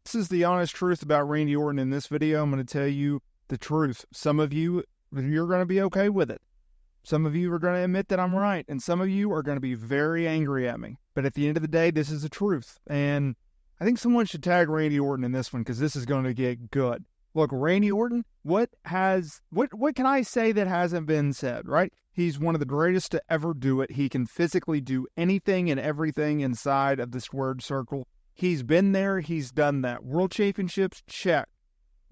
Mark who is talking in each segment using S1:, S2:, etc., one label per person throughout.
S1: This is the honest truth about Randy Orton. In this video, I'm going to tell you the truth. Some of you, you're going to be okay with it. Some of you are going to admit that I'm right, and some of you are going to be very angry at me. But at the end of the day, this is the truth. And I think someone should tag Randy Orton in this one because this is going to get good. Look, Randy Orton, what can I say that hasn't been said, right? He's one of the greatest to ever do it. He can physically do anything and everything inside of the squared circle. He's been there. He's done that. World Championships, check.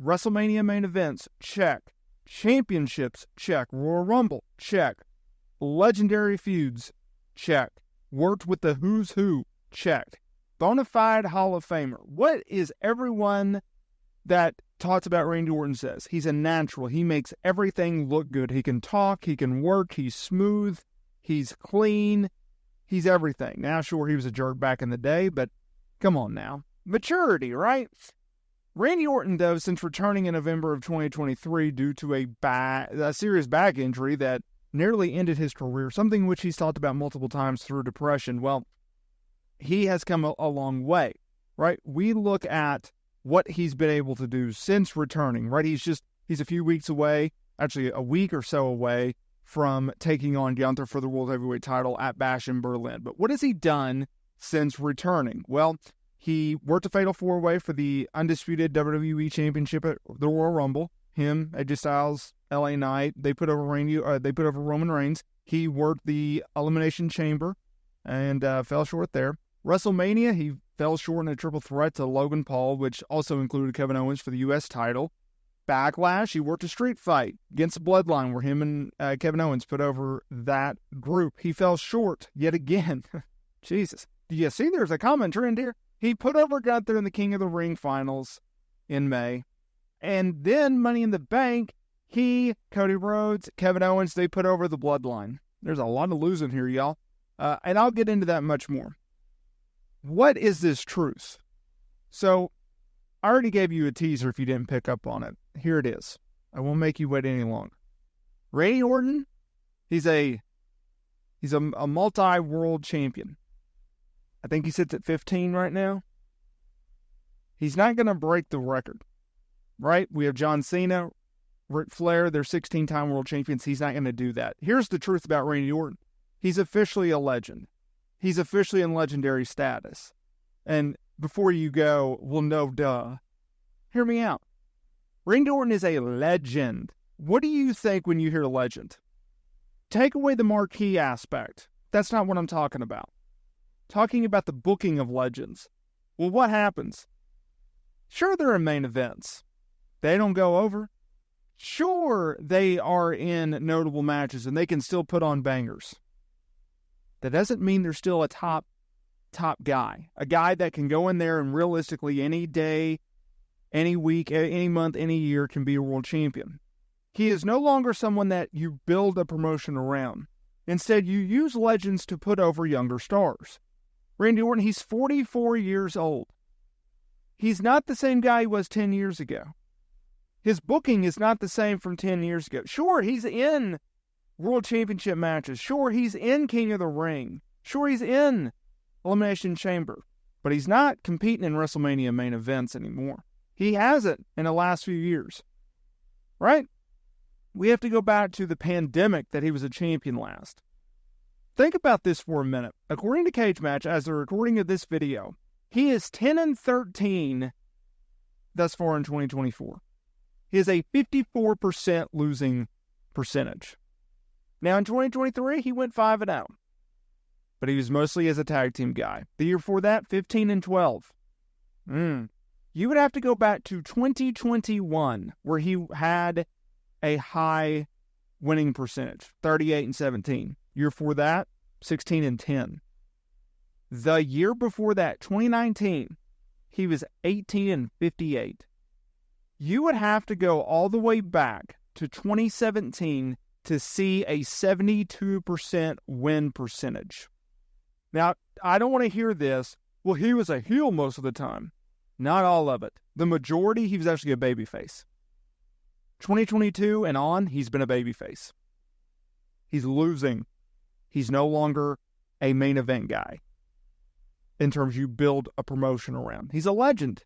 S1: WrestleMania main events, check. Championships, check. Royal Rumble, check. Legendary feuds, check. Worked with the who's who, check. Bonafide Hall of Famer. What is everyone that talks about Randy Orton says? He's a natural. He makes everything look good. He can talk. He can work. He's smooth. He's clean. He's everything. Now, sure, he was a jerk back in the day, but come on now. Maturity, right? Randy Orton, though, since returning in November of 2023 due to a serious back injury that nearly ended his career, something which he's talked about multiple times through depression, well, he has come a long way, right? We look at what he's been able to do since returning, right? He's a few weeks away, actually a week or so away from taking on Gunther for the World Heavyweight title at Bash in Berlin. But what has he done since returning? Well, he worked a Fatal 4-Way for the undisputed WWE Championship at the Royal Rumble. Him, AJ Styles, LA Knight, they put over Roman Reigns. He worked the Elimination Chamber and fell short there. WrestleMania, he fell short in a triple threat to Logan Paul, which also included Kevin Owens for the U.S. title. Backlash, he worked a street fight against the Bloodline where him and Kevin Owens put over that group. He fell short yet again. Jesus. Do you see there's a common trend here? He put over Gunther in the King of the Ring finals in May. And then Money in the Bank, Cody Rhodes, Kevin Owens, they put over the Bloodline. There's a lot of losing here, y'all. And I'll get into that much more. What is this truth? So, I already gave you a teaser if you didn't pick up on it. Here it is. I won't make you wait any longer. Randy Orton, he's a multi-world champion. I think he sits at 15 right now. He's not going to break the record, right? We have John Cena, Ric Flair, they're 16-time world champions. He's not going to do that. Here's the truth about Randy Orton. He's officially a legend. He's officially in legendary status. And before you go, well, no, duh. Hear me out. Randy Orton is a legend. What do you think when you hear legend? Take away the marquee aspect. That's not what I'm talking about. Talking about the booking of legends. Well, what happens? Sure, they're in main events. They don't go over. Sure, they are in notable matches and they can still put on bangers. That doesn't mean they're still a top guy. A guy that can go in there and realistically any day, any week, any month, any year can be a world champion. He is no longer someone that you build a promotion around. Instead, you use legends to put over younger stars. Randy Orton, he's 44 years old. He's not the same guy he was 10 years ago. His booking is not the same from 10 years ago. Sure, he's in World Championship matches. Sure, he's in King of the Ring. Sure, he's in Elimination Chamber. But he's not competing in WrestleMania main events anymore. He hasn't in the last few years. Right? We have to go back to the pandemic that he was a champion last. Think about this for a minute. According to Cage Match, as the recording of this video, he is 10-13 thus far in 2024. He has a 54% losing percentage. Now in 2023, he went 5-0. But he was mostly as a tag team guy. The year before that, 15-12. You would have to go back to 2021, where he had a high winning percentage, 38-17. Year before that, 16-10. The year before that, 2019, he was 18-58. You would have to go all the way back to 2017 to see a 72% win percentage. Now, I don't want to hear this. Well, he was a heel most of the time. Not all of it. The majority, he was actually a babyface. 2022 and on, he's been a babyface. He's losing. He's no longer a main event guy in terms you build a promotion around. He's a legend.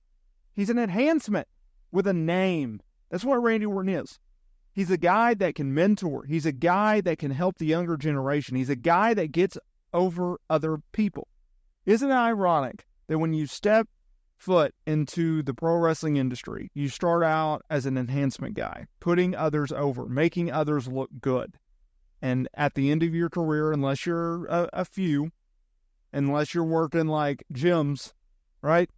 S1: He's an enhancement with a name. That's what Randy Orton is. He's a guy that can mentor. He's a guy that can help the younger generation. He's a guy that gets over other people. Isn't it ironic that when you step foot into the pro wrestling industry, you start out as an enhancement guy, putting others over, making others look good. And at the end of your career, unless you're a few, unless you're working like gyms, right?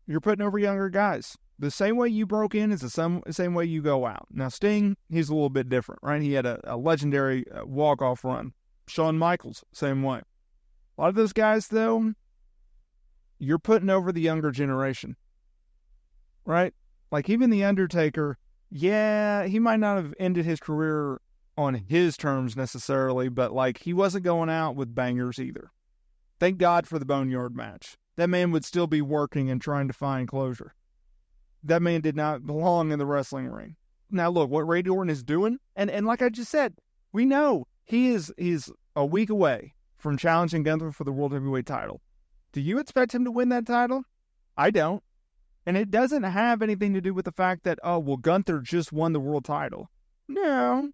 S1: You're putting over younger guys. The same way you broke in is the same way you go out. Now, Sting, he's a little bit different, right? He had a legendary walk-off run. Shawn Michaels, same way. A lot of those guys, though, you're putting over the younger generation, right? Like even The Undertaker, yeah, he might not have ended his career on his terms necessarily, but like he wasn't going out with bangers either. Thank God for the Boneyard match. That man would still be working and trying to find closure. That man did not belong in the wrestling ring. Now look, what Randy Orton is doing, and like I just said, we know he's a week away from challenging Gunther for the World Heavyweight title. Do you expect him to win that title? I don't. And it doesn't have anything to do with the fact that, oh, well, Gunther just won the world title. No.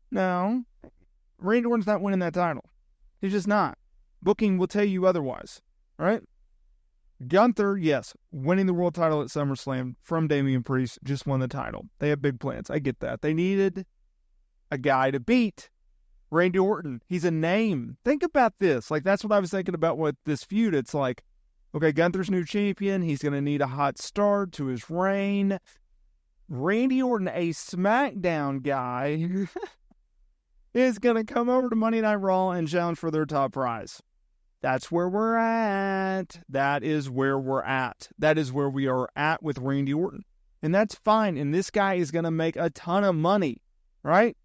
S1: Randy Orton's not winning that title. He's just not. Booking will tell you otherwise, right? Gunther, yes, winning the world title at SummerSlam from Damian Priest, just won the title. They have big plans. I get that. They needed a guy to beat Randy Orton. He's a name. Think about this. Like, that's what I was thinking about with this feud. It's like, okay, Gunther's new champion. He's going to need a hot start to his reign. Randy Orton, a SmackDown guy, is going to come over to Monday Night Raw and challenge for their top prize. That's where we're at. That is where we're at. That is where we are at with Randy Orton. And that's fine. And this guy is going to make a ton of money, right?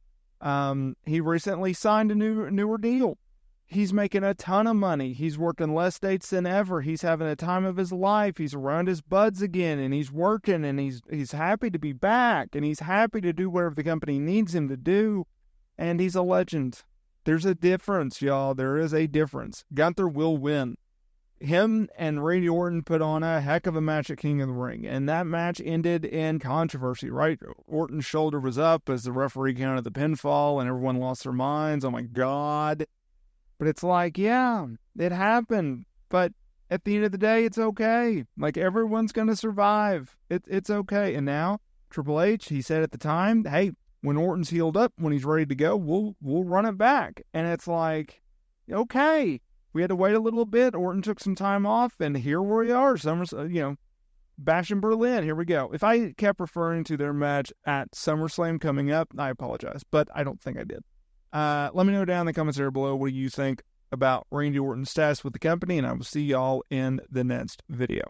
S1: He recently signed a newer deal. He's making a ton of money. He's working less dates than ever. He's having a time of his life. He's around his buds again, and he's working, and he's happy to be back, and he's happy to do whatever the company needs him to do, and he's a legend. There's a difference, y'all. There is a difference. Gunther will win. Him and Randy Orton put on a heck of a match at King of the Ring, and that match ended in controversy, right? Orton's shoulder was up as the referee counted the pinfall, and everyone lost their minds. Oh, my God. But it's like, yeah, it happened. But at the end of the day, it's okay. Like, everyone's going to survive. It's okay. And now, Triple H, he said at the time, hey, when Orton's healed up, when he's ready to go, we'll run it back. And it's like, okay, we had to wait a little bit. Orton took some time off, and here we are. Bash in Berlin. Here we go. If I kept referring to their match at SummerSlam coming up, I apologize, but I don't think I did. Let me know down in the comments there below what do you think about Randy Orton's status with the company, and I will see y'all in the next video.